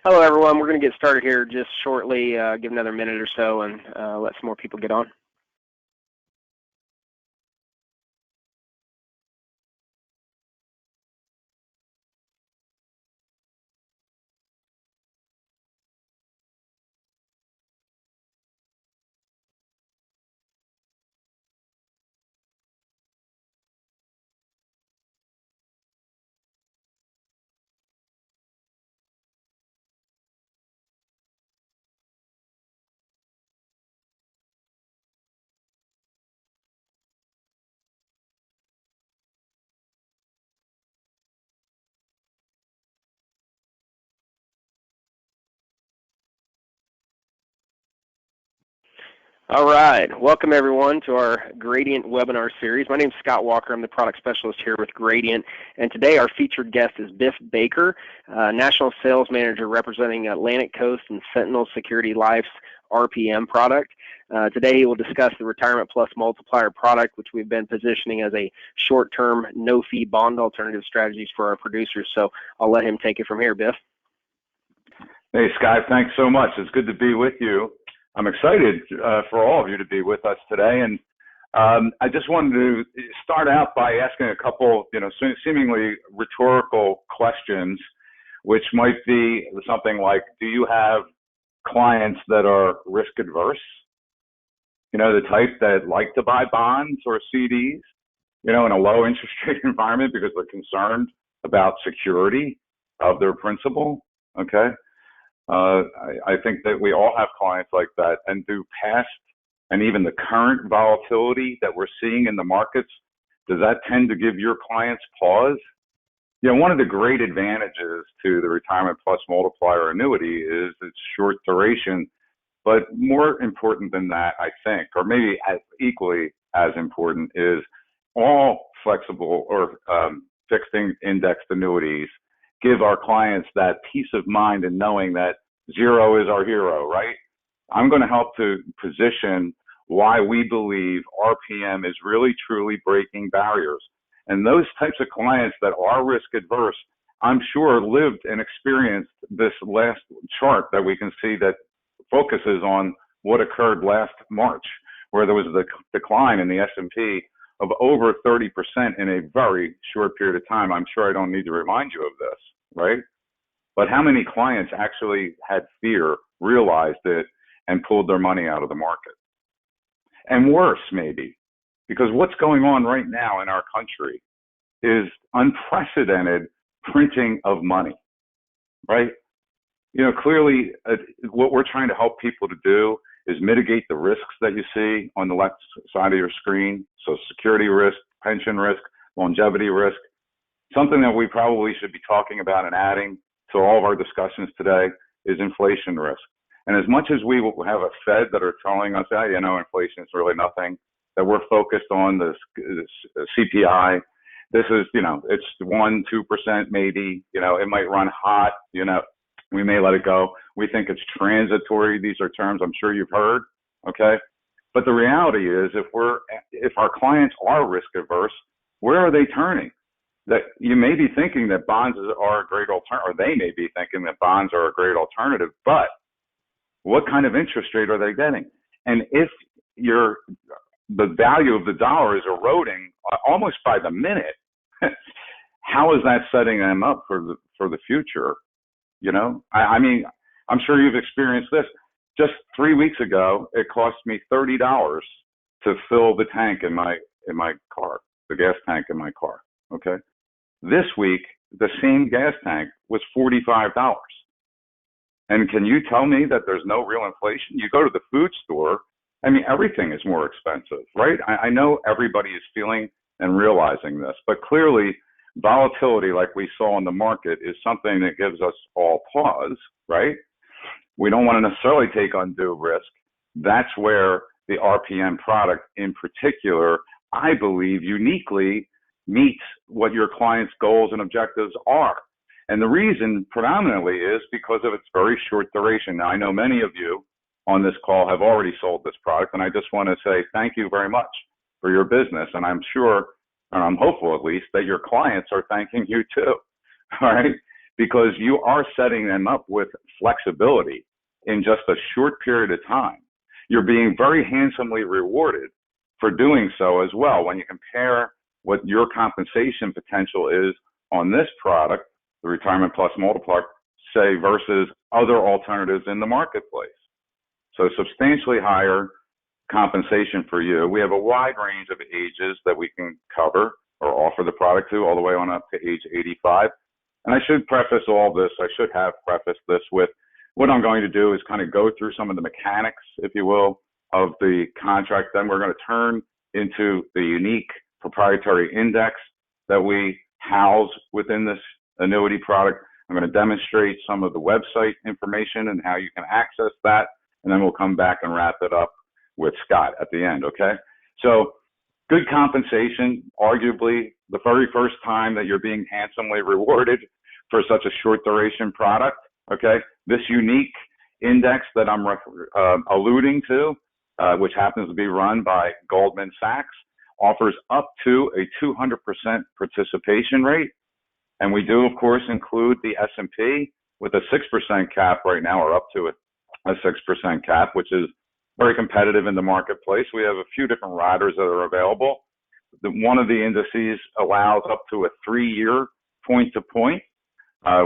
Hello, everyone. We're going to get started here just shortly, give another minute or so, and let some more people get on. All right. Welcome, everyone, to our Gradient webinar series. My name is Scott Walker. I'm the product specialist here with Gradient. And today our featured guest is Biff Baker, National Sales Manager representing Atlantic Coast and Sentinel Security Life's RPM product. Today he will discuss the Retirement Plus Multiplier product, which we've been positioning as a short-term, no-fee bond alternative strategies for our producers. So I'll let him take it from here, Biff. Hey, Scott, thanks so much. It's good to be with you. I'm excited for all of you to be with us today, and I just wanted to start out by asking a couple, seemingly rhetorical questions, which might be something like, do you have clients that are risk adverse? The type that like to buy bonds or CDs, in a low interest rate environment because they're concerned about security of their principal, okay? I think that we all have clients like that, and do past and even the current volatility that we're seeing in the markets, does that tend to give your clients pause? One of the great advantages to the Retirement Plus Multiplier annuity is its short duration, but more important than that, I think, or maybe equally as important, is all flexible or fixed indexed annuities give our clients that peace of mind in knowing that zero is our hero, right? I'm going to help to position why we believe RPM is really, truly breaking barriers. And those types of clients that are risk adverse, I'm sure lived and experienced this last chart that we can see that focuses on what occurred last March, where there was the decline in the S&P of over 30% in a very short period of time. I'm sure I don't need to remind you of this, right? But how many clients actually had fear, realized it, and pulled their money out of the market? And worse, maybe, because what's going on right now in our country is unprecedented printing of money, right? Clearly, what we're trying to help people to do is mitigate the risks that you see on the left side of your screen. So security risk, pension risk, longevity risk. Something that we probably should be talking about and adding to all of our discussions today is inflation risk. And as much as we will have a Fed that are telling us, inflation is really nothing, that we're focused on this CPI, this is, it's 1%, 2% maybe, it might run hot, we may let it go. We think it's transitory. These are terms I'm sure you've heard, okay? But the reality is if our clients are risk averse, where are they turning? That you may be thinking that bonds are a great alternative, or they may be thinking that bonds are a great alternative, but what kind of interest rate are they getting? And if the value of the dollar is eroding almost by the minute, how is that setting them up for the future? I'm sure you've experienced this. Just 3 weeks ago, it cost me $30 to fill the tank in my car, the gas tank in my car. Okay. This week, the same gas tank was $45. And can you tell me that there's no real inflation? You go to the food store, everything is more expensive, right? I know everybody is feeling and realizing this, but clearly volatility like we saw in the market is something that gives us all pause, right? We don't want to necessarily take undue risk. That's where the RPM product in particular, I believe, uniquely meets what your client's goals and objectives are. And the reason predominantly is because of its very short duration. Now, I know many of you on this call have already sold this product, and I just want to say thank you very much for your business. And I'm sure, and I'm hopeful at least, that your clients are thanking you too, all right? because you are setting them up with flexibility in just a short period of time. You're being very handsomely rewarded for doing so as well. When you compare what your compensation potential is on this product, the Retirement Plus Multiplier, say, versus other alternatives in the marketplace. So substantially higher compensation for you. We have a wide range of ages that we can cover or offer the product to, all the way on up to age 85. And I should preface all this, I should have prefaced this with what I'm going to do is kind of go through some of the mechanics, if you will, of the contract. Then we're going to turn into the unique proprietary index that we house within this annuity product. I'm going to demonstrate some of the website information and how you can access that. And then we'll come back and wrap it up with Scott at the end, okay? So good compensation, arguably the very first time that you're being handsomely rewarded for such a short duration product, okay? This unique index that I'm alluding to, which happens to be run by Goldman Sachs, offers up to a 200% participation rate. And we do, of course, include the S&P with a 6% cap right now, or up to a 6% cap, which is very competitive in the marketplace. We have a few different riders that are available. One of the indices allows up to a 3-year point-to-point,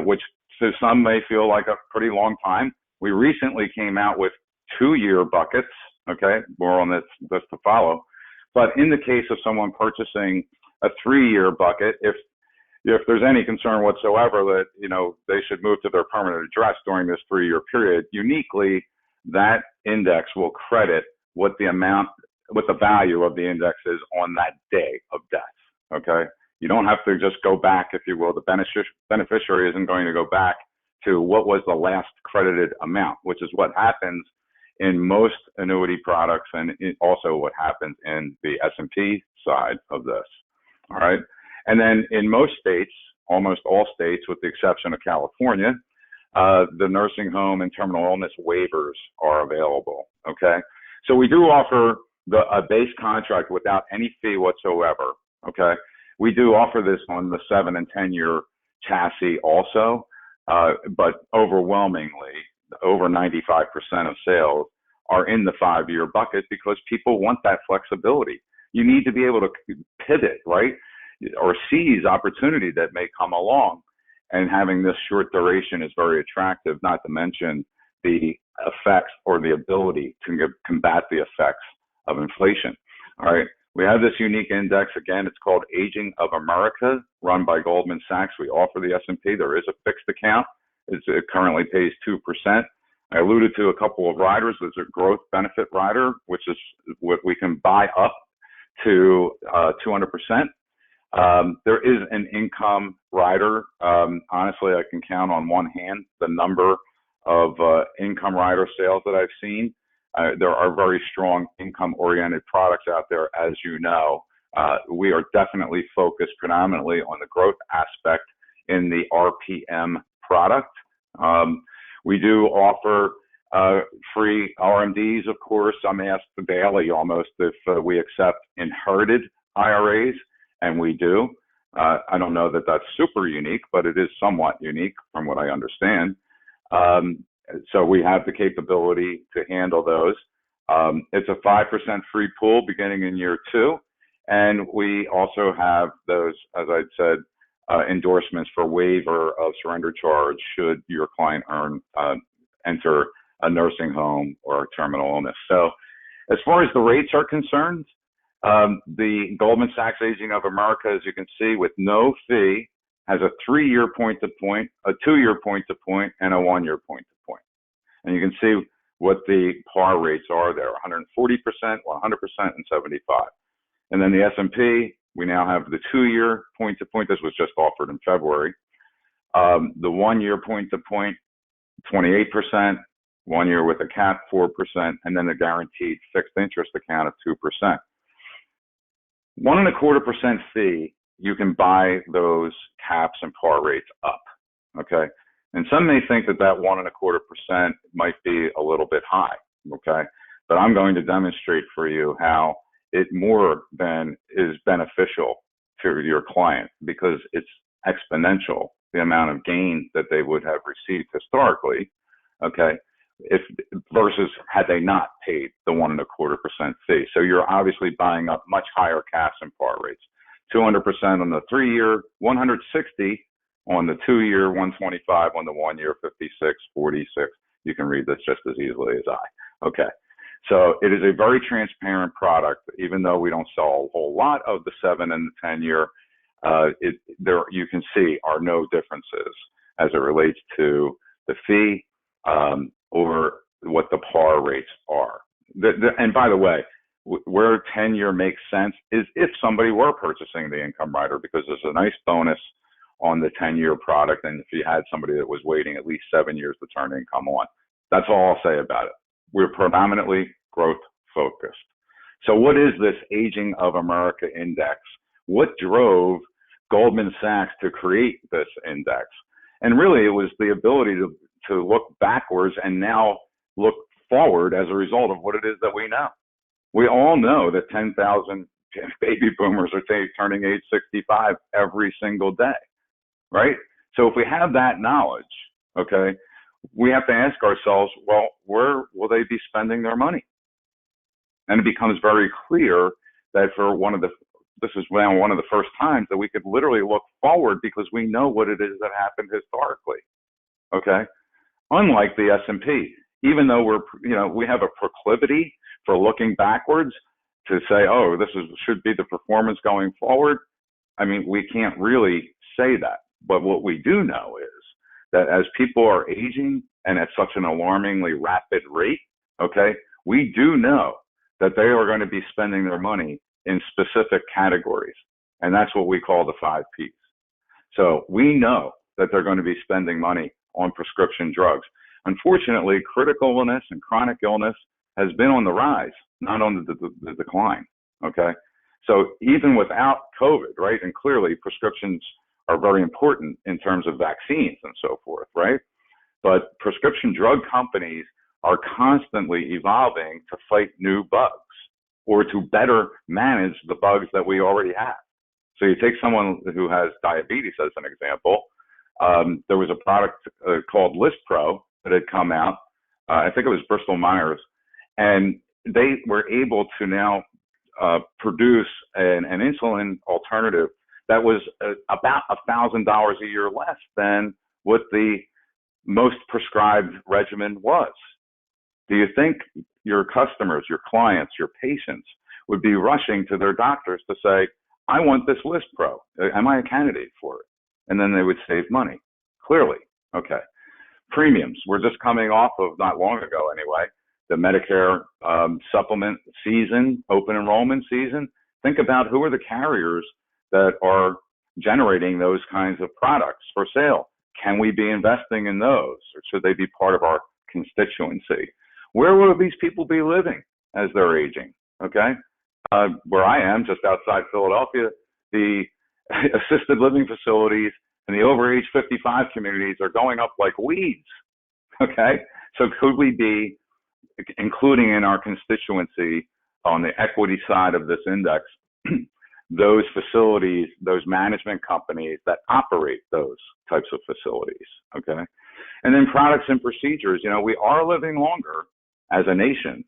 which to some may feel like a pretty long time. We recently came out with 2-year buckets, okay? More on this to follow. But in the case of someone purchasing a 3-year bucket, if there's any concern whatsoever that, you know, they should move to their permanent address during this 3-year period, uniquely, that index will credit what the value of the index is on that day of death, okay? You don't have to just go back, if you will. The beneficiary isn't going to go back to what was the last credited amount, which is what happens in most annuity products, and also what happens in the S&P side of this, all right? And then in most states, almost all states, with the exception of California, the nursing home and terminal illness waivers are available, okay? So we do offer a base contract without any fee whatsoever, okay? We do offer this on the 7- and 10-year chassis also, but overwhelmingly, over 95% of sales are in the 5-year bucket because people want that flexibility. You need to be able to pivot, right? Or seize opportunity that may come along. And having this short duration is very attractive, not to mention the effects or the ability to combat the effects of inflation. All right, we have this unique index. Again, it's called Aging of America, run by Goldman Sachs. We offer the S&P. There is a fixed account. It currently pays 2%. I alluded to a couple of riders. There's a growth benefit rider, which is what we can buy up to 200%. There is an income rider. Honestly, I can count on one hand the number of income rider sales that I've seen. There are very strong income-oriented products out there, as you know. We are definitely focused predominantly on the growth aspect in the RPM product. We do offer free RMDs, of course. I'm asked daily almost if we accept inherited IRAs. And we do. I don't know that that's super unique, but it is somewhat unique from what I understand. So we have the capability to handle those. It's a 5% free pool beginning in year 2. And we also have those, as I said, endorsements for waiver of surrender charge should your client enter a nursing home or a terminal illness. So as far as the rates are concerned, the Goldman Sachs Aging of America, as you can see, with no fee, has a 3-year point-to-point, a 2-year point-to-point, and a 1-year point-to-point. And you can see what the par rates are there, 140%, 100%, and 75. And then the S&P, we now have the 2-year point-to-point. This was just offered in February. The 1-year point-to-point, 28%, 1 year with a cap, 4%, and then the guaranteed fixed interest account of 2%. 1.25% fee, you can buy those caps and par rates up, okay? And some may think that 1.25% might be a little bit high, okay? But I'm going to demonstrate for you how it more than is beneficial to your client because it's exponential the amount of gain that they would have received historically, okay, if versus had they not paid the 1.25% fee. So you're obviously buying up much higher cash and par rates. 200% on the 3-year, 160 on the 2-year, 125 on the 1-year, 56, 46. You can read this just as easily as I. Okay. So it is a very transparent product, even though we don't sell a whole lot of the 7 and the 10-year. There you can see are no differences as it relates to the fee or what the par rates are. And by the way, where 10-year makes sense is if somebody were purchasing the income rider, because there's a nice bonus on the 10-year product, and if you had somebody that was waiting at least 7 years to turn income on. That's all I'll say about it. We're predominantly growth focused. So what is this Aging of America Index? What drove Goldman Sachs to create this index? And really it was the ability to look backwards and now look forward as a result of what it is that we know. We all know that 10,000 baby boomers are turning age 65 every single day, right? So if we have that knowledge, okay, we have to ask ourselves, well, where will they be spending their money? And it becomes very clear that for this is now one of the first times that we could literally look forward because we know what it is that happened historically, okay? Unlike the S&P, even though we have a proclivity for looking backwards to say, oh, this should be the performance going forward. I mean, we can't really say that. But what we do know is that as people are aging and at such an alarmingly rapid rate, okay, we do know that they are going to be spending their money in specific categories. And that's what we call the 5 Ps. So we know that they're going to be spending money on prescription drugs. Unfortunately, critical illness and chronic illness has been on the rise, not on the decline, okay? So even without COVID, right, and clearly prescriptions are very important in terms of vaccines and so forth, right? But prescription drug companies are constantly evolving to fight new bugs or to better manage the bugs that we already have. So you take someone who has diabetes as an example. There was a product called Lispro that had come out. I think it was Bristol Myers, and they were able to now produce an insulin alternative that was about $1,000 a year less than what the most prescribed regimen was. Do you think your customers, your clients, your patients would be rushing to their doctors to say, I want this Lispro. Am I a candidate for it? And then they would save money. Clearly. Okay. Premiums. We're just coming off of, not long ago anyway, the Medicare supplement season, open enrollment season. Think about who are the carriers that are generating those kinds of products for sale. Can we be investing in those, or should they be part of our constituency? Where will these people be living as they're aging? Okay, where I am, just outside Philadelphia, the assisted living facilities and the over age 55 communities are going up like weeds. Okay, so could we be including in our constituency on the equity side of this index those facilities, those management companies that operate those types of facilities, okay? And then products and procedures. We are living longer as a nation,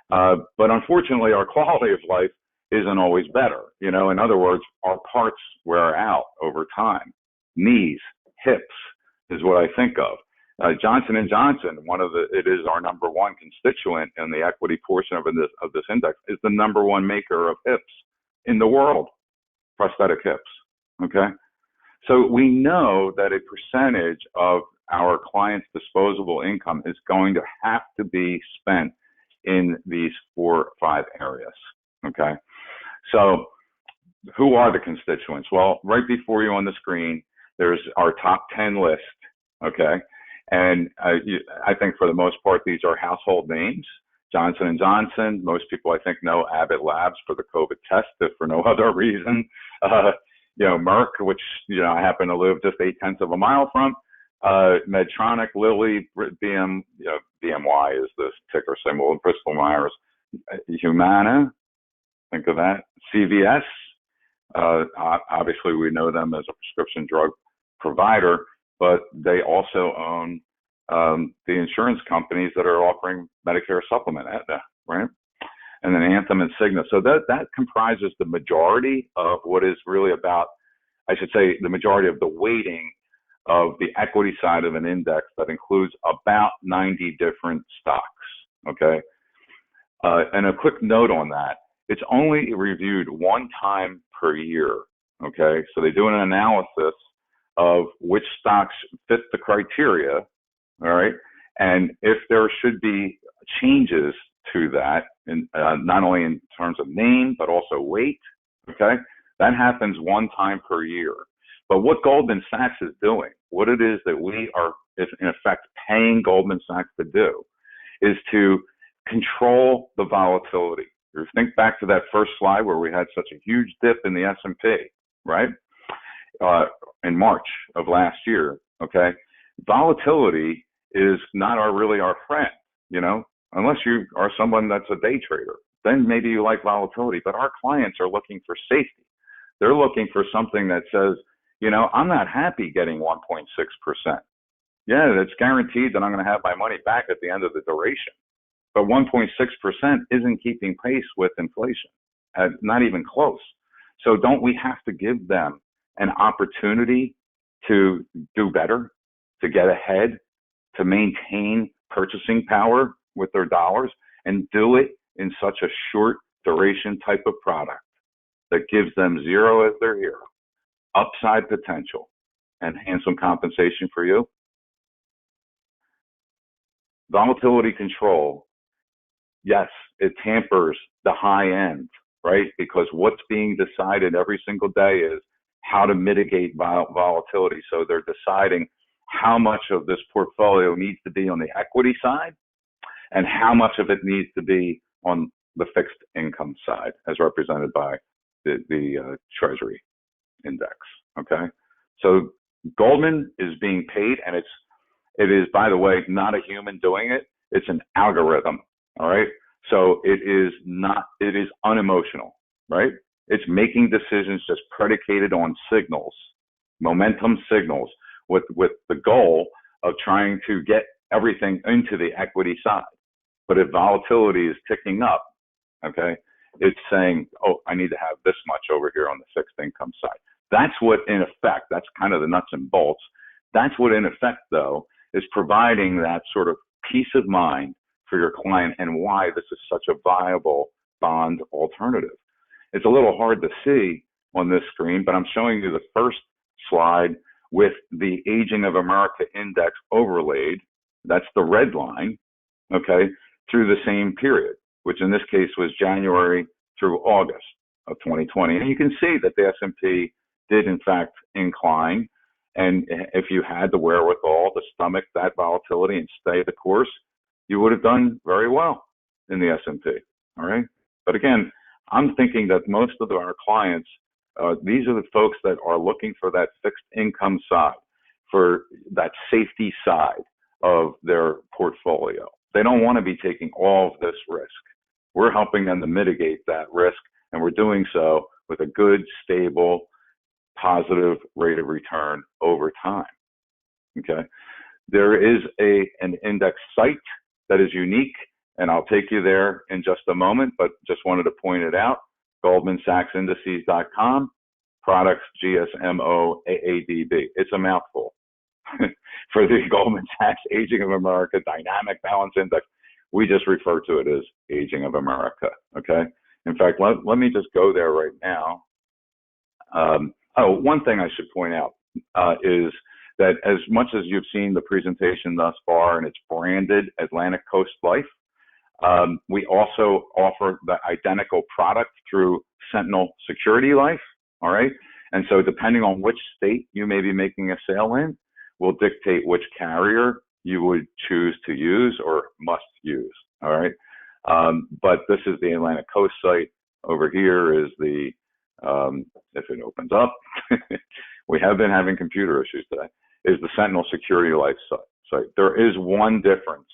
but unfortunately our quality of life isn't always better. In other words, our parts wear out over time. Knees, hips is what I think of. Johnson & Johnson, it is our number one constituent in the equity portion of this index, is the number one maker of hips in the world, prosthetic hips, okay? So we know that a percentage of our clients' disposable income is going to have to be spent in these 4 or 5 areas, okay? So who are the constituents? Well, right before you on the screen, there's our top 10 list, okay? And I think for the most part, these are household names. Johnson & Johnson, most people I think know Abbott Labs for the COVID test, if for no other reason. Merck, which, I happen to live just 0.8 of a mile from. Medtronic, Lilly, BMY is the ticker symbol, Bristol Myers. Humana, think of that. CVS, obviously we know them as a prescription drug provider, but they also own the insurance companies that are offering Medicare supplement, right? And then Anthem and Cigna. So that comprises the majority of what is really about, I should say, the majority of the weighting of the equity side of an index that includes about 90 different stocks, okay? And a quick note on that, it's only reviewed one time per year, okay? So they do an analysis of which stocks fit the criteria, all right? And if there should be changes to that, in, not only in terms of name, but also weight, okay? That happens one time per year. But what Goldman Sachs is doing, what it is that we are, in effect, paying Goldman Sachs to do, is to control the volatility. You think back to that first slide where we had such a huge dip in the S&P, right? In March of last year, okay? Volatility is not really our friend, you know, unless you are someone that's a day trader. Then maybe you like volatility, but our clients are looking for safety. They're looking for something that says, you know, I'm not happy getting 1.6%. Yeah, it's guaranteed that I'm going to have my money back at the end of the duration. But 1.6% isn't keeping pace with inflation, not even close. So don't we have to give them an opportunity to do better, to get ahead, to maintain purchasing power with their dollars, and do it in such a short duration type of product that gives them zero as their hero, upside potential, and handsome compensation for you? Volatility control, yes, it tampers the high end, right? Because what's being decided every single day is how to mitigate volatility. So they're deciding how much of this portfolio needs to be on the equity side and how much of it needs to be on the fixed income side, as represented by the Treasury index, okay? So Goldman is being paid, and it is, by the way, not a human doing it. It's an algorithm, all right? So it is unemotional, right? It's making decisions just predicated on signals, momentum signals, with the goal of trying to get everything into the equity side. But if volatility is ticking up, okay, it's saying, oh, I need to have this much over here on the fixed income side. That's what, in effect, that's kind of the nuts and bolts. That's what, in effect, though, is providing that sort of peace of mind for your client and why this is such a viable bond alternative. It's a little hard to see on this screen, but I'm showing you the first slide with the Aging of America Index overlaid. That's the red line, okay, through the same period, which in this case was January through August of 2020. And you can see that the S&P did, in fact, incline. And if you had the wherewithal to stomach that volatility and stay the course, you would have done very well in the S&P, all right? But again, I'm thinking that most of our clients, these are the folks that are looking for that fixed income side, for that safety side of their portfolio. They don't want to be taking all of this risk. We're helping them to mitigate that risk, and we're doing so with a good, stable, positive rate of return over time, okay? There is an index site that is unique, and I'll take you there in just a moment, but just wanted to point it out. GoldmanSachsIndices.com, products GSMOAADB. It's a mouthful. For the Goldman Sachs Aging of America Dynamic Balance Index, we just refer to it as Aging of America, okay? In fact, let me just go there right now. One thing I should point out is that as much as you've seen the presentation thus far, and it's branded Atlantic Coast Life, we also offer the identical product through Sentinel Security Life, all right? And so depending on which state you may be making a sale in, will dictate which carrier you would choose to use or must use, all right? But this is the Atlantic Coast site. Over here is the, if it opens up, we have been having computer issues today, is the Sentinel Security Life site. There is one difference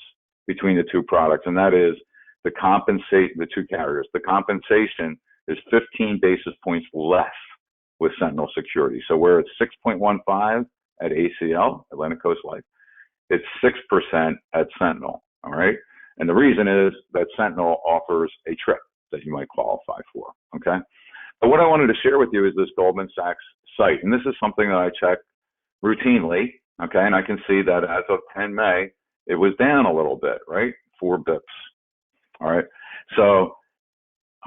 between the two products, and that is the two carriers. The compensation is 15 basis points less with Sentinel Security. So where it's 6.15 at ACL, Atlantic Coast Life. It's 6% at Sentinel, all right? And the reason is that Sentinel offers a trip that you might qualify for, okay? But what I wanted to share with you is this Goldman Sachs site. And this is something that I check routinely, okay? And I can see that as of 10 May, it was down a little bit, right? 4 bips, all right? So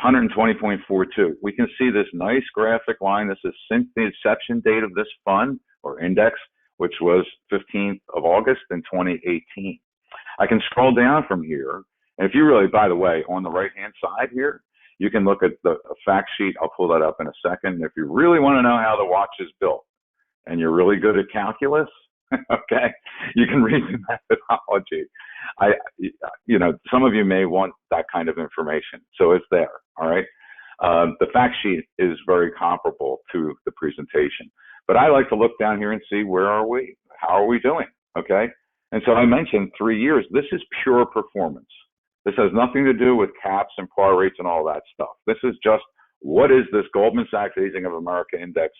120.42. We can see this nice graphic line. This is since the inception date of this fund or index, which was 15th of August in 2018. I can scroll down from here. And if you really, by the way, on the right-hand side here, you can look at the fact sheet. I'll pull that up in a second. If you really want to know how the watch is built and you're really good at calculus, okay, you can read the methodology. Some of you may want that kind of information. So it's there, all right? The fact sheet is very comparable to the presentation. But I like to look down here and see where are we? How are we doing, okay? And so I mentioned 3 years. This is pure performance. This has nothing to do with caps and par rates and all that stuff. This is just, what is this Goldman Sachs Aging of America Index?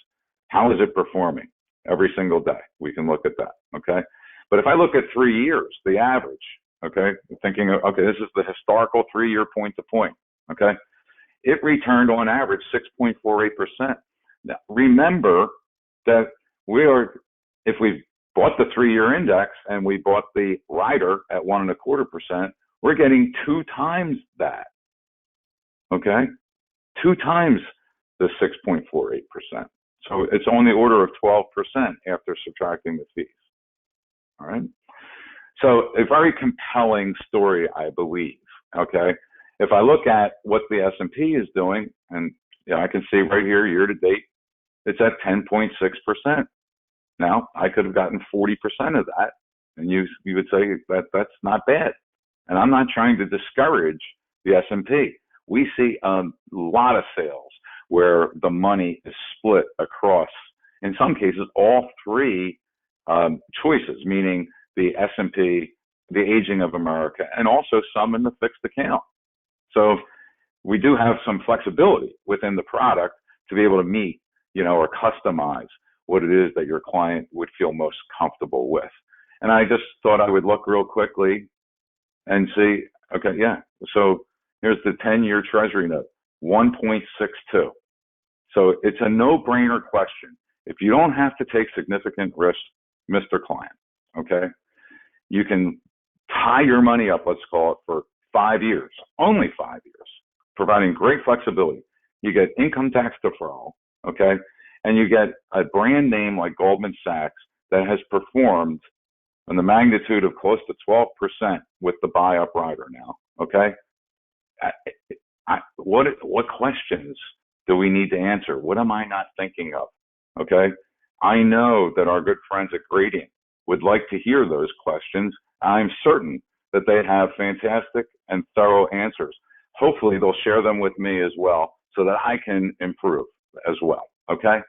How is it performing every single day? We can look at that, okay? But if I look at 3 years, the average, okay, thinking, okay, this is the historical 3-year point to point, okay? It returned on average 6.48%. Now, remember that if we bought the 3-year index and we bought the rider at 1.25%, we're getting 2 times that, okay? 2 times the 6.48%. So it's on the order of 12% after subtracting the fees, all right? So a very compelling story, I believe, okay? If I look at what the S&P is doing, and I can see right here, year to date, it's at 10.6%. Now, I could have gotten 40% of that, and you would say that that's not bad. And I'm not trying to discourage the S&P. We see a lot of sales where the money is split across, in some cases, all 3 choices, meaning the S&P, the Aging of America, and also some in the fixed account. So we do have some flexibility within the product to be able to meet, or customize what it is that your client would feel most comfortable with. And I just thought I would look real quickly and see, okay, yeah. So here's the 10-year Treasury note, 1.62. So it's a no-brainer question. If you don't have to take significant risk, Mr. Client, okay, you can tie your money up, let's call it, for 5 years, only 5 years, providing great flexibility. You get income tax deferral, okay, and you get a brand name like Goldman Sachs that has performed in the magnitude of close to 12% with the buy-up rider now, okay? What questions do we need to answer? What am I not thinking of, okay? I know that our good friends at Gradient would like to hear those questions. I'm certain that they have fantastic and thorough answers. Hopefully they'll share them with me as well so that I can improve as well, okay?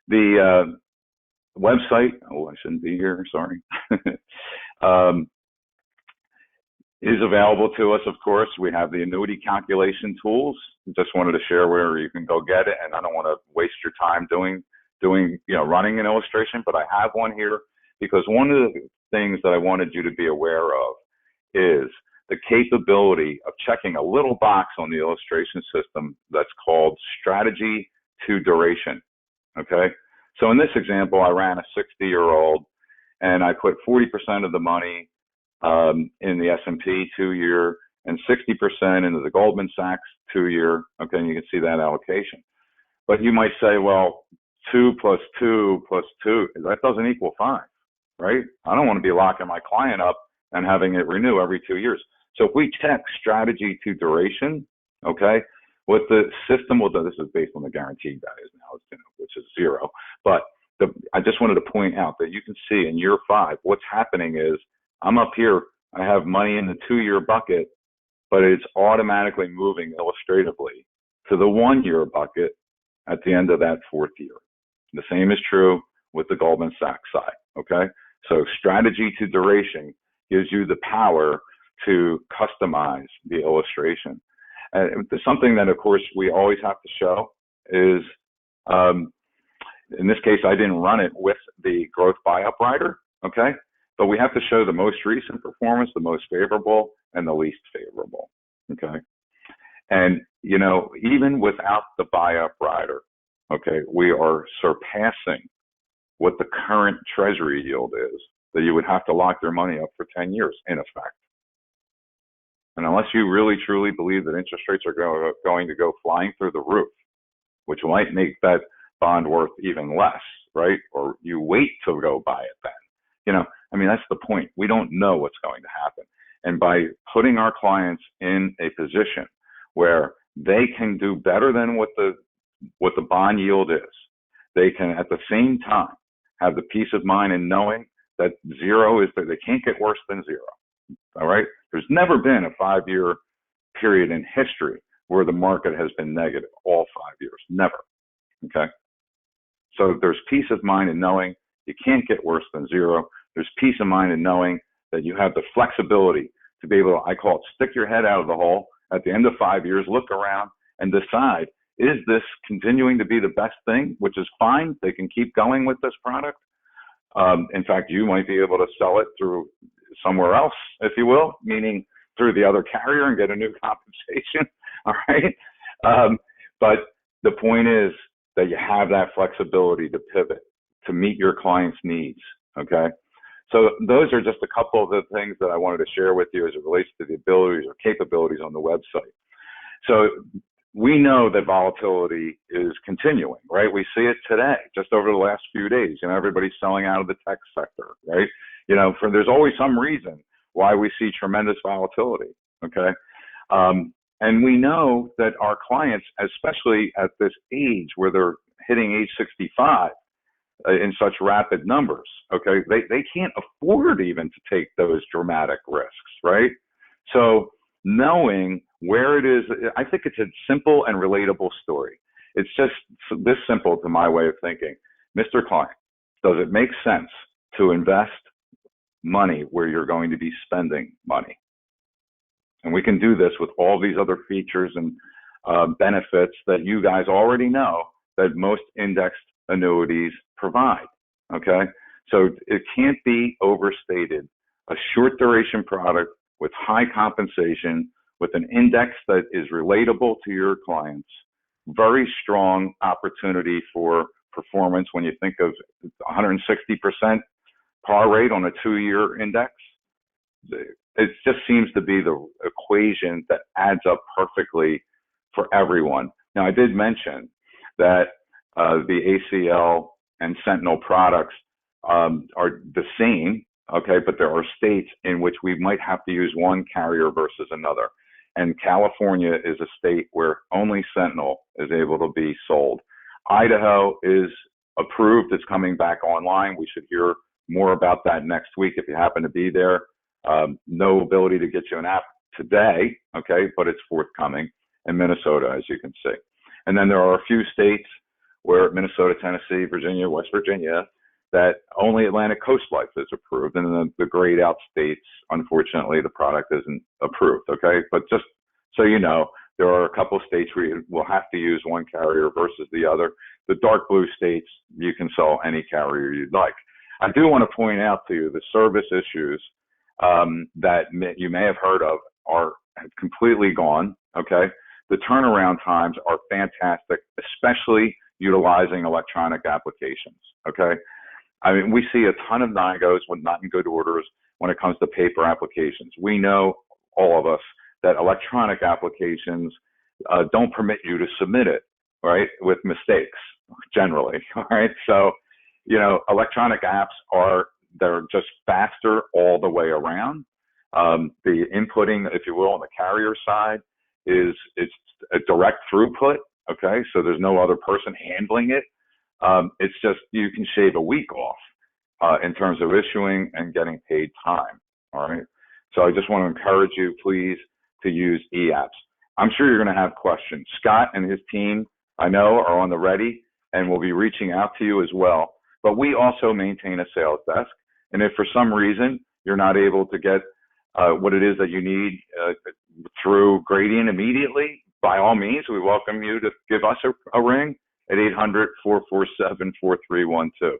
The website, I shouldn't be here, sorry, is available to us, of course. We have the annuity calculation tools. Just wanted to share where you can go get it, and I don't want to waste your time doing running an illustration, but I have one here because one of the things that I wanted you to be aware of is the capability of checking a little box on the illustration system that's called strategy to duration, okay? So in this example, I ran a 60-year-old and I put 40% of the money in the S&P 2-year and 60% into the Goldman Sachs 2-year, okay, and you can see that allocation. But you might say, well, 2 plus 2 plus 2, that doesn't equal 5, right? I don't want to be locking my client up and having it renew every 2 years. So if we check strategy to duration, okay, what the system will do, this is based on the guaranteed values now, which is 0. But I just wanted to point out that you can see in year 5, what's happening is I'm up here, I have money in the 2-year bucket, but it's automatically moving illustratively to the 1-year bucket at the end of that 4th year. The same is true with the Goldman Sachs side, okay? So strategy to duration gives you the power to customize the illustration. And something that, of course, we always have to show is In this case, I didn't run it with the growth buy-up rider, okay? But we have to show the most recent performance, the most favorable, and the least favorable, okay? And, you know, even without the buy-up rider, okay, we are surpassing what the current treasury yield is, that you would have to lock your money up for 10 years, in effect. And unless you really, truly believe that interest rates are going to go flying through the roof, which might make that bond worth even less, right? Or you wait to go buy it then. You know, I mean, that's the point. We don't know what's going to happen. And by putting our clients in a position where they can do better than what the bond yield is, they can at the same time have the peace of mind in knowing that zero is that they can't get worse than zero. All right. There's never been a 5-year period in history where the market has been negative all 5 years. Never. Okay. So there's peace of mind in knowing you can't get worse than zero. There's peace of mind in knowing that you have the flexibility to be able to, I call it, stick your head out of the hole at the end of 5 years, look around and decide, is this continuing to be the best thing, which is fine. They can keep going with this product. In fact, you might be able to sell it through somewhere else, if you will, meaning through the other carrier and get a new compensation. All right. But the point is that you have that flexibility to pivot, to meet your clients' needs. Okay. So those are just a couple of the things that I wanted to share with you as it relates to the abilities or capabilities on the website. So we know that volatility is continuing, right? We see it today, just over the last few days. You know, everybody's selling out of the tech sector, right? You know, there's always some reason why we see tremendous volatility, okay? And we know that our clients, especially at this age where they're hitting age 65 in such rapid numbers, okay, they can't afford even to take those dramatic risks, right? So knowing where it is, I think it's a simple and relatable story. It's just this simple to my way of thinking. Mr. Client, does it make sense to invest money where you're going to be spending money? And we can do this with all these other features and benefits that you guys already know that most indexed annuities provide, okay? So it can't be overstated. A short duration product with high compensation, with an index that is relatable to your clients, very strong opportunity for performance when you think of 160% par rate on a 2-year index. It just seems to be the equation that adds up perfectly for everyone. Now, I did mention that the ACL and Sentinel products are the same, okay, but there are states in which we might have to use one carrier versus another. And California is a state where only Sentinel is able to be sold. Idaho is approved. It's coming back online. We should hear more about that next week if you happen to be there. No ability to get you an app today, okay, but it's forthcoming. And Minnesota, as you can see. And then there are a few states where Minnesota, Tennessee, Virginia, West Virginia, that only Atlantic Coast Life is approved. And then the grayed out states, unfortunately, the product isn't approved, okay? But just so you know, there are a couple of states where you will have to use one carrier versus the other. The dark blue states, you can sell any carrier you'd like. I do want to point out to you the service issues that you may have heard of are completely gone, okay? The turnaround times are fantastic, especially utilizing electronic applications, okay? I mean, we see a ton of NIGOs with not in good orders when it comes to paper applications. We know, all of us, that electronic applications don't permit you to submit it, right, with mistakes, generally, all right? So, you know, electronic apps they're just faster all the way around. The inputting, if you will, on the carrier side it's a direct throughput, okay? So there's no other person handling it. It's just, you can shave a week off in terms of issuing and getting paid time, all right? So I just want to encourage you, please, to use e-apps. I'm sure you're going to have questions. Scott and his team, I know, are on the ready and will be reaching out to you as well. But we also maintain a sales desk. And if for some reason you're not able to get what it is that you need through Gradient immediately, by all means, we welcome you to give us a ring at 800-447-4312.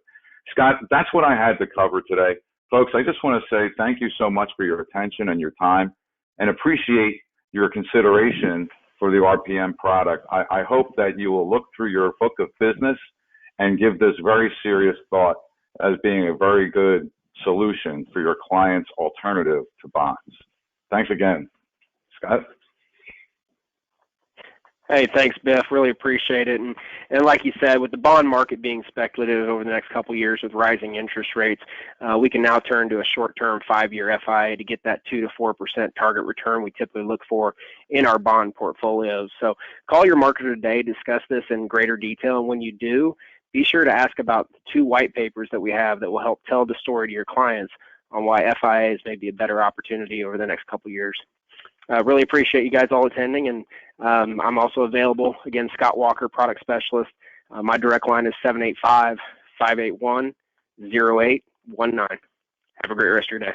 Scott, that's what I had to cover today. Folks, I just want to say thank you so much for your attention and your time, and appreciate your consideration for the RPM product. I hope that you will look through your book of business and give this very serious thought as being a very good solution for your client's alternative to bonds. Thanks again. Scott? Hey, thanks, Biff. Really appreciate it. And like you said, with the bond market being speculative over the next couple of years with rising interest rates, we can now turn to a short-term 5-year FIA to get that 2 to 4% target return we typically look for in our bond portfolios. So call your marketer today, discuss this in greater detail, and when you do, be sure to ask about the 2 white papers that we have that will help tell the story to your clients on why FIAs may be a better opportunity over the next couple of years. Really appreciate you guys all attending, and I'm also available, again, Scott Walker, product specialist. My direct line is 785-581-0819. Have a great rest of your day.